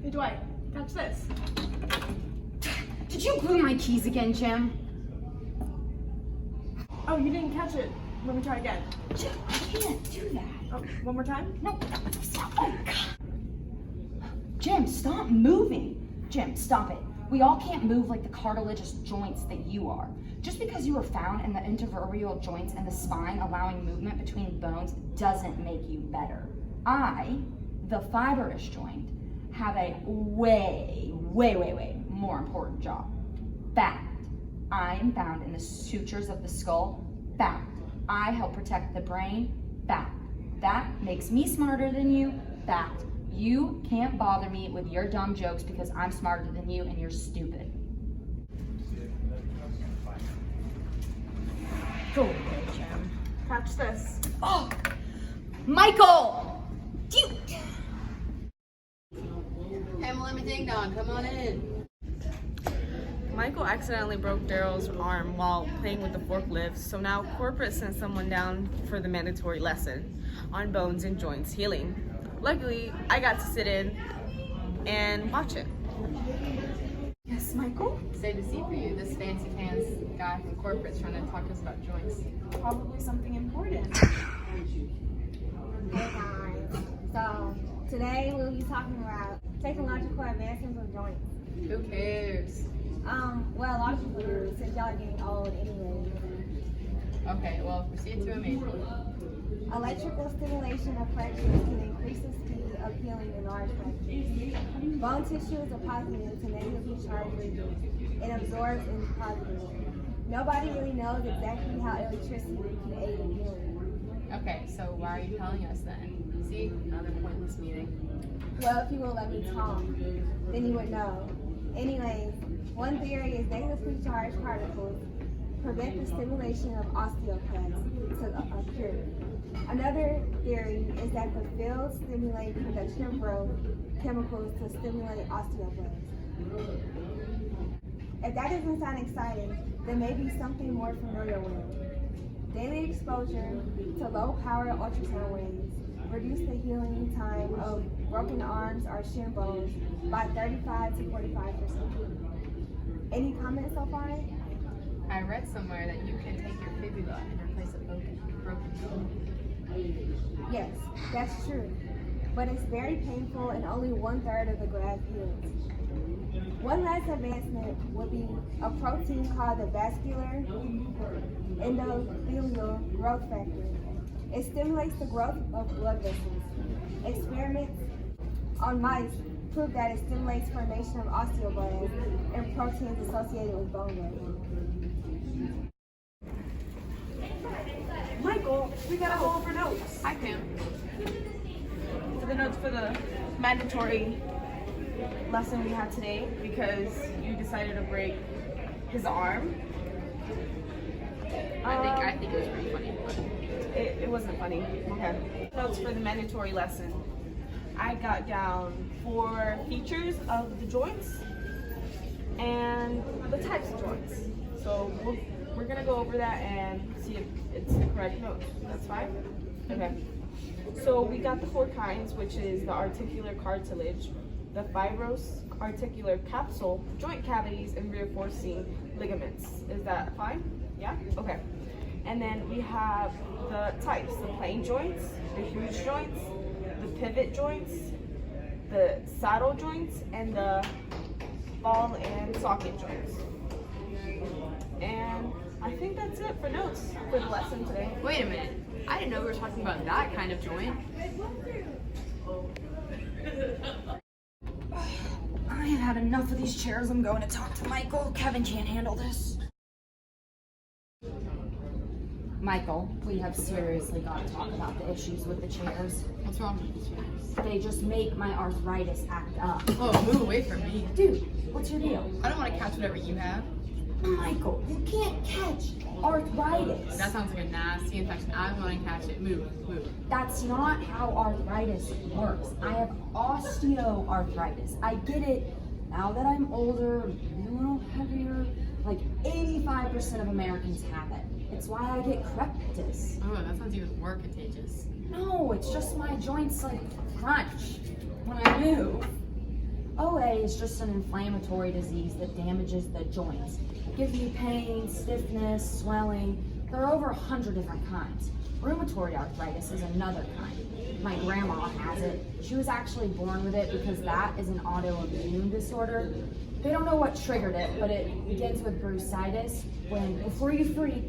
Hey Dwight, catch this. Did you glue my keys again, Jim? Oh, you didn't catch it. Let me try again. Jim, I can't do that. Oh, one more time? No, stop. Oh, God. Jim, stop moving. Jim, stop it. We all can't move like the cartilaginous joints that you are. Just because you were found in the intervertebral joints and the spine allowing movement between bones doesn't make you better. I, the fibrous joint, have a way more important job. Fact, I am found in the sutures of the skull. Fact, I help protect the brain. Fact, that makes me smarter than you. Fact, you can't bother me with your dumb jokes because I'm smarter than you and you're stupid. Go away, Jim. Catch this. Oh, Michael! Dude! Emily Ding Dong, come on in. Michael accidentally broke Daryl's arm while playing with the forklift, so now corporate sent someone down for the mandatory lesson on bones and joints healing. Luckily, I got to sit in and watch it. Yes, Michael? Sad to see for you. This fancy pants guy from corporate's trying to talk to us about joints. Probably something important. Hey guys, so today we'll be talking about technological advancements of joints. Who cares? Well, a lot of people do since y'all are getting old anyway. Okay, well, proceed to a major. Electrical stimulation of fractures can increase the speed of healing in large fractures. Bone tissue is a positive to negatively charged region. It absorbs and is positive. Nobody really knows exactly how electricity can aid in healing. Okay, so why are you telling us then? See, another pointless meeting. Well, if you will let me talk, then you would know. Anyways, one theory is negatively charged particles prevent the stimulation of osteoclasts to occur. Another theory is that the fields stimulate production of growth chemicals to stimulate osteoblasts. If that doesn't sound exciting, then maybe something more familiar with. Daily exposure to low-power ultrasound waves reduce the healing time of broken arms or shin bones by 35 to 45%. Any comments so far? I read somewhere that you can take your fibula and replace a broken bone. Yes, that's true. But it's very painful and only 1/3 of the graft heals. One last advancement would be a protein called the vascular endothelial growth factor. It stimulates the growth of blood vessels. Experiments on mice prove that it stimulates formation of osteoblasts and proteins associated with bone growth. Michael, we gotta go over notes. Hi, Pam. For the notes for the mandatory lesson we had today because you decided to break his arm. I think it was pretty funny. It wasn't funny. Okay. Notes for the mandatory lesson. I got down 4 features of the joints and the types of joints. So we're gonna go over that and see if it's the correct note. That's fine? Okay. So we got the 4 kinds, which is the articular cartilage, the fibrous articular capsule, joint cavities, and reinforcing ligaments. Is that fine? Yeah? Okay. And then we have the types, the plain joints, the huge joints, the pivot joints, the saddle joints, and the ball and socket joints. And I think that's it for notes for the lesson today. Wait a minute. I didn't know we were talking about that kind of joint. I have had enough of these chairs. I'm going to talk to Michael. Kevin can't handle this. Michael, we have seriously got to talk about the issues with the chairs. What's wrong with these chairs? They just make my arthritis act up. Oh, move away from me. Dude, what's your deal? I don't want to catch whatever you have. Michael, you can't catch arthritis. That sounds like a nasty infection. I don't want to catch it. Move. That's not how arthritis works. I have osteoarthritis. I get it now that I'm older, a little heavier. Like 85% of Americans have it. It's why I get crepitus. Oh, that sounds even more contagious. No, it's just my joints like crunch when I move. OA is just an inflammatory disease that damages the joints. It gives you pain, stiffness, swelling. There are over 100 different kinds. Rheumatoid arthritis is another kind. My grandma has it. She was actually born with it because that is an autoimmune disorder. They don't know what triggered it, but it begins with bursitis, when, before you freak,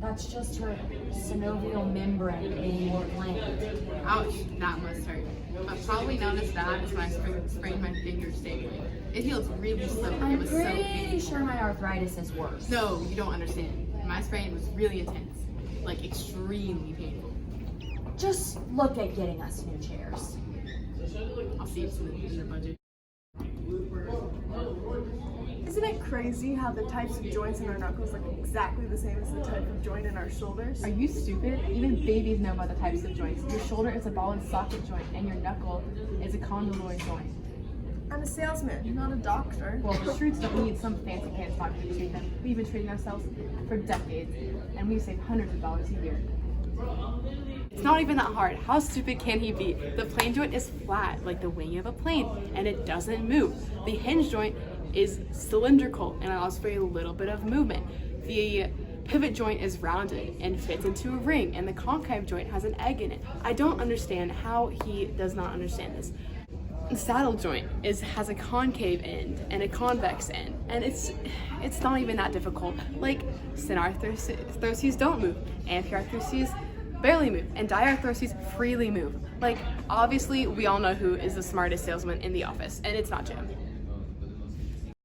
that's just her synovial membrane being inflamed. Ouch, that must hurt. But probably not as bad as when I sprained my finger stapling. It healed really slowly. It I'm was so pretty painful. sure my arthritis is worse. No, you don't understand. My sprain was really intense, like extremely painful. Just look at getting us new chairs. I'll see it's in the budget. Isn't it crazy how the types of joints in our knuckles look exactly the same as the type of joint in our shoulders? Are you stupid? Even babies know about the types of joints. Your shoulder is a ball and socket joint, and your knuckle is a condyloid joint. I'm a salesman, not a doctor. Well, the streets don't need some fancy pants doctor to treat them. We've been treating ourselves for decades, and we've saved hundreds of dollars a year. It's not even that hard. How stupid can he be? The plane joint is flat, like the wing of a plane, and it doesn't move. The hinge joint is cylindrical and allows for a little bit of movement. The pivot joint is rounded and fits into a ring, and the concave joint has an egg in it. I don't understand how he does not understand this. The saddle joint has a concave end and a convex end, and it's not even that difficult. Like, synarthroses don't move, amphiarthroses barely move, and diarthroses freely move. Like, obviously we all know who is the smartest salesman in the office, and it's not Jim.